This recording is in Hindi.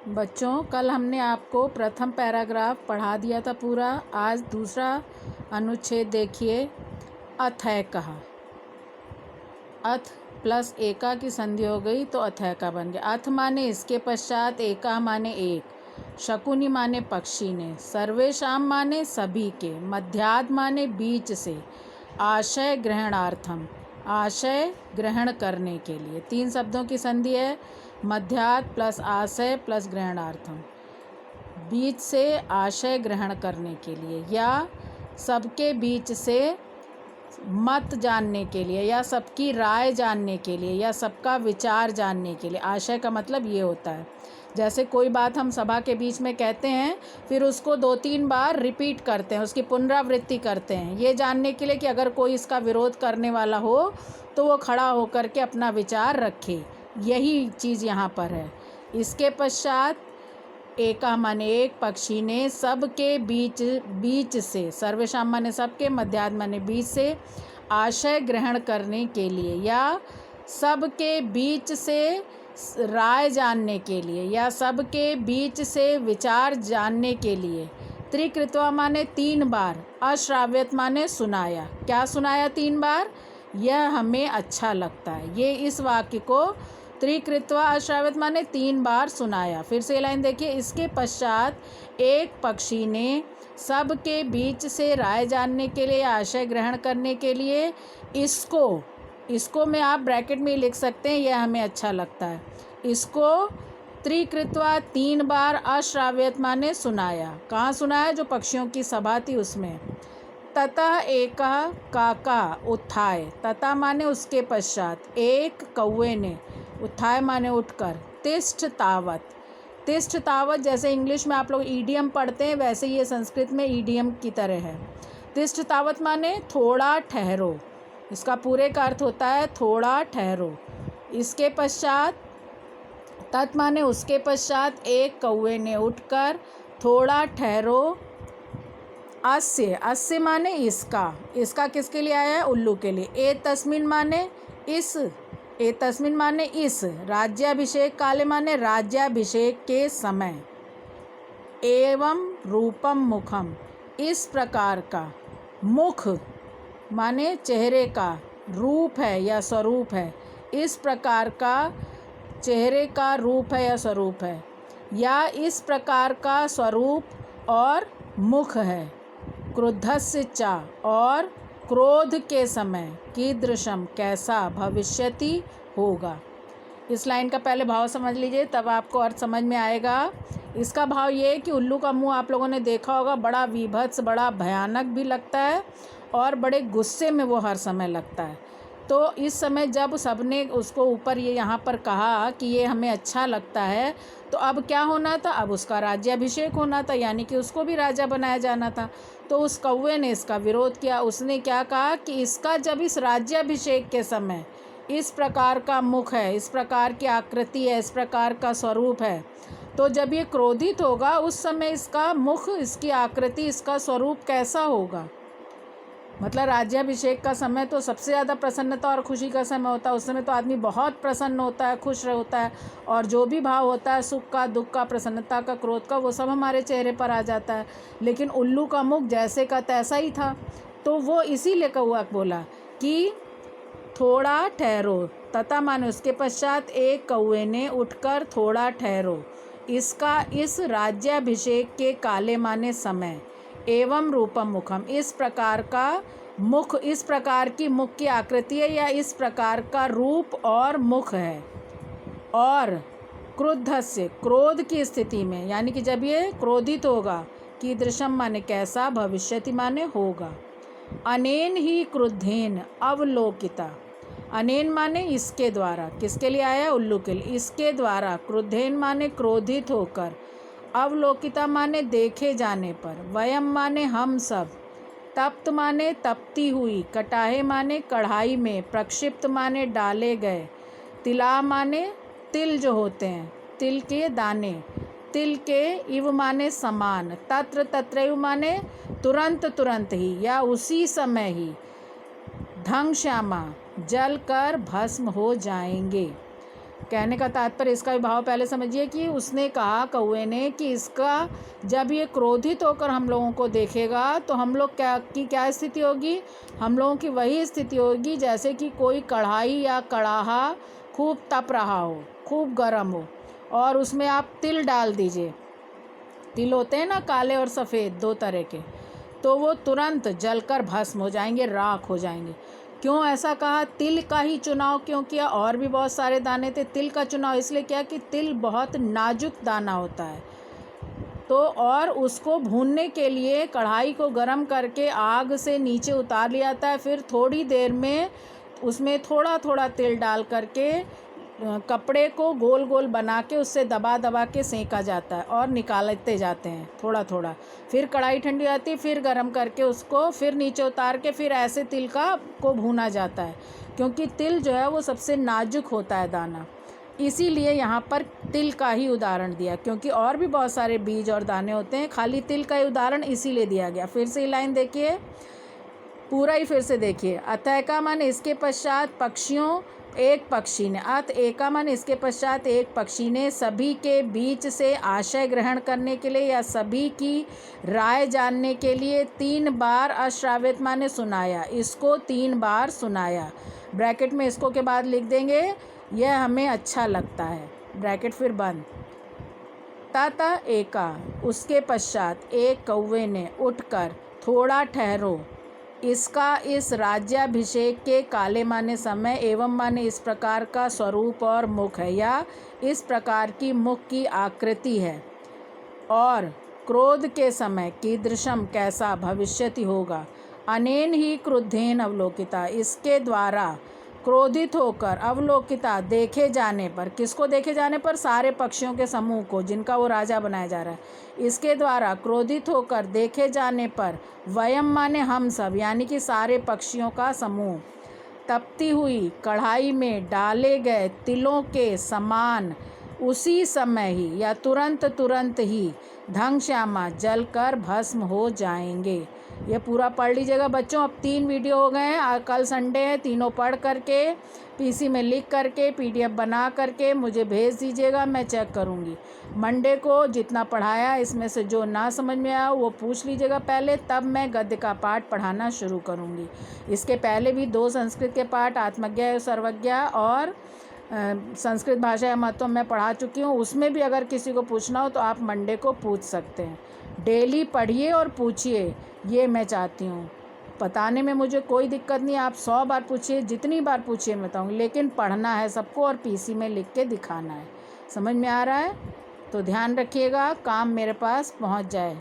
बच्चों, कल हमने आपको प्रथम पैराग्राफ पढ़ा दिया था पूरा। आज दूसरा अनुच्छेद देखिए। अथ है कहा। अथ प्लस एका की संधि हो गई तो अथैका बन गया। अथ माने इसके पश्चात, एका माने एक, शकुनी माने पक्षी ने, सर्वेशाम माने सभी के, मध्याद माने बीच से, आशय ग्रहणार्थम आशय ग्रहण करने के लिए। तीन शब्दों की संधि है, मध्याद प्लस आशय प्लस ग्रहणार्थम, बीच से आशय ग्रहण करने के लिए, या सबके बीच से मत जानने के लिए, या सबकी राय जानने के लिए, या सबका विचार जानने के लिए। आशय का मतलब ये होता है, जैसे कोई बात हम सभा के बीच में कहते हैं, फिर उसको 2-3 बार रिपीट करते हैं, उसकी पुनरावृत्ति करते हैं, ये जानने के लिए कि अगर कोई इसका विरोध करने वाला हो तो वो खड़ा होकर के अपना विचार रखे। यही चीज़ यहाँ पर है। इसके पश्चात एका माने एक, पक्षी ने, सबके बीच से, सर्वेशाम माने सबके, मध्याद माने बीच से, आशय ग्रहण करने के लिए, या सबके बीच से राय जानने के लिए, या सबके बीच से विचार जानने के लिए। त्रिकृत्वा माने 3 बार, अश्राव्यत माने सुनाया। क्या सुनाया 3 बार? यह हमें अच्छा लगता है। ये इस वाक्य को त्रिकृत्वा अश्राव्यत माने 3 बार सुनाया। फिर से लाइन देखिए। इसके पश्चात एक पक्षी ने सबके बीच से राय जानने के लिए, आशय ग्रहण करने के लिए, इसको में आप ब्रैकेट में लिख सकते हैं, यह हमें अच्छा लगता है। इसको त्रिकृत्वा 3 बार अश्राव्यत माने सुनाया। कहाँ सुनाया? जो पक्षियों की सभा थी उसमें। ततः एका काका उत्थाय, तथा माने उसके पश्चात, एक कौवे ने, उत्थाय माने उठकर, तिष्ठ तावत, तिष्ठ तावत जैसे इंग्लिश में आप लोग ईडियम पढ़ते हैं, वैसे ये संस्कृत में ईडियम की तरह है। तिष्ठ तावत माने थोड़ा ठहरो, इसका पूरे का अर्थ होता है थोड़ा ठहरो। इसके पश्चात तत् माने उसके पश्चात, एक कौवे ने उठकर, थोड़ा ठहरो। अस्य माने इसका किसके लिए आया है? उल्लू के लिए। ए तस्मिन माने इस, राज्याभिषेक काले माने राज्याभिषेक के समय, एवं रूपम मुखम, इस प्रकार का, मुख माने चेहरे का, रूप है या स्वरूप है, इस प्रकार का चेहरे का रूप है या स्वरूप है, या इस प्रकार का स्वरूप और मुख है। क्रुद्धस्य च, और क्रोध के समय, कीदृशम कैसा, भविष्यति होगा। इस लाइन का पहले भाव समझ लीजिए, तब आपको अर्थ समझ में आएगा। इसका भाव ये है कि उल्लू का मुंह आप लोगों ने देखा होगा, बड़ा विभत्स, बड़ा भयानक भी लगता है, और बड़े गुस्से में वो हर समय लगता है। तो इस समय जब सबने उसको ऊपर ये यहाँ पर कहा कि ये हमें अच्छा लगता है, तो अब क्या होना था? अब उसका राज्याभिषेक होना था, यानी कि उसको भी राजा बनाया जाना था। तो उस कौवे ने इसका विरोध किया। उसने क्या कहा कि इसका जब इस राज्याभिषेक के समय इस प्रकार का मुख है, इस प्रकार की आकृति है, इस प्रकार का स्वरूप है, तो जब ये क्रोधित होगा उस समय इसका मुख, इसकी आकृति, इसका स्वरूप कैसा होगा। मतलब राज्याभिषेक का समय तो सबसे ज़्यादा प्रसन्नता और खुशी का समय होता है। उस समय तो आदमी बहुत प्रसन्न होता है, खुश होता है, और जो भी भाव होता है, सुख का, दुख का, प्रसन्नता का, क्रोध का, वो सब हमारे चेहरे पर आ जाता है। लेकिन उल्लू का मुख जैसे का तैसा ही था। तो वो इसीलिए कौवा बोला कि थोड़ा ठहरो। तथा माने उसके पश्चात, एक कौवे ने उठकर, थोड़ा ठहरो, इसका इस राज्याभिषेक के काले माने समय, एवं रूपम मुखम, इस प्रकार का मुख, इस प्रकार की मुख की आकृति है, या इस प्रकार का रूप और मुख है। और क्रुद्धस्य, क्रोध की स्थिति में, यानी कि जब ये क्रोधित होगा, कीदृशम माने कैसा, भविष्यति माने होगा। अनेन ही क्रुद्धेन अवलोकिता, अनेन माने इसके द्वारा, किसके लिए आया? उल्लू के लिए। इसके द्वारा, क्रुद्धेन माने क्रोधित होकर, अवलोकिता माने देखे जाने पर, वयम माने हम सब, तप्त माने तपती हुई, कटाहे माने कढ़ाई में, प्रक्षिप्त माने डाले गए, तिला माने तिल जो होते हैं, तिल के दाने, तिल के, इव माने समान, तत्र तत्रैव माने तुरंत तुरंत ही, या उसी समय ही, धंग श्यामा जल कर भस्म हो जाएंगे। कहने का तात्पर्य इसका भी भाव पहले समझिए कि उसने कहा कौवे ने कि इसका जब ये क्रोधित होकर हम लोगों को देखेगा तो हम लोग क्या स्थिति होगी, हम लोगों की वही स्थिति होगी जैसे कि कोई कढ़ाई या कड़ाहा खूब तप रहा हो, खूब गर्म हो, और उसमें आप तिल डाल दीजिए। तिल होते हैं ना, काले और सफ़ेद दो तरह के, तो वो तुरंत जलकर भस्म हो जाएंगे, राख हो जाएंगे। क्यों ऐसा कहा, तिल का ही चुनाव क्यों किया? और भी बहुत सारे दाने थे, तिल का चुनाव इसलिए किया कि तिल बहुत नाजुक दाना होता है। तो और उसको भूनने के लिए कढ़ाई को गर्म करके आग से नीचे उतार लिया जाता है, फिर थोड़ी देर में उसमें थोड़ा थोड़ा तिल डाल करके कपड़े को गोल गोल बना के उससे दबा दबा के सेंका जाता है और निकालते जाते हैं थोड़ा थोड़ा। फिर कढ़ाई ठंडी हो जाती है, फिर गर्म करके उसको फिर नीचे उतार के फिर ऐसे तिल को भूना जाता है, क्योंकि तिल जो है वो सबसे नाजुक होता है दाना। इसीलिए यहाँ पर तिल का ही उदाहरण दिया, क्योंकि और भी बहुत सारे बीज और दाने होते हैं, खाली तिल का ही उदाहरण इसीलिए दिया गया। फिर से ये लाइन देखिए, पूरा ही फिर से देखिए। अतः का मन इसके पश्चात पक्षियों एक पक्षी ने, अत एका मन इसके पश्चात एक पक्षी ने सभी के बीच से आशय ग्रहण करने के लिए या सभी की राय जानने के लिए 3 बार अश्रावित माने सुनाया, इसको 3 बार सुनाया। ब्रैकेट में इसको के बाद लिख देंगे, यह हमें अच्छा लगता है, ब्रैकेट फिर बंद। तथा एका, उसके पश्चात एक कौवे ने उठकर, थोड़ा ठहरो, इसका इस राज्याभिषेक के काले माने समय एवं माने इस प्रकार का स्वरूप और मुख है, या इस प्रकार की मुख की आकृति है, और क्रोध के समय कीदृशम कैसा भविष्यति होगा। अनेन ही क्रुद्धेन अवलोकिता, इसके द्वारा क्रोधित होकर अवलोकिता देखे जाने पर, किसको देखे जाने पर? सारे पक्षियों के समूह को जिनका वो राजा बनाया जा रहा है। इसके द्वारा क्रोधित होकर देखे जाने पर वयम माने हम सब, यानी कि सारे पक्षियों का समूह, तपती हुई कढ़ाई में डाले गए तिलों के समान उसी समय ही या तुरंत तुरंत ही घनश्यामा जलकर भस्म हो जाएंगे। ये पूरा पढ़ लीजिएगा बच्चों। अब 3 वीडियो हो गए हैं, कल संडे है, तीनों पढ़ करके पीसी में लिख करके PDF बना करके मुझे भेज दीजिएगा, मैं चेक करूँगी। मंडे को जितना पढ़ाया इसमें से जो ना समझ में आया वो पूछ लीजिएगा पहले, तब मैं गद्य का पाठ पढ़ाना शुरू करूँगी। इसके पहले भी 2 संस्कृत के पाठ, आत्मज्ञा एवं सर्वज्ञा और संस्कृत भाषा या महत्व मैं पढ़ा चुकी हूँ। उसमें भी अगर किसी को पूछना हो तो आप मंडे को पूछ सकते हैं। डेली पढ़िए और पूछिए, ये मैं चाहती हूँ। बताने में मुझे कोई दिक्कत नहीं, आप 100 बार पूछिए, जितनी बार पूछिए मैं बताऊँगी, लेकिन पढ़ना है सबको और PC में लिख के दिखाना है। समझ में आ रहा है? तो ध्यान रखिएगा, काम मेरे पास पहुँच जाए।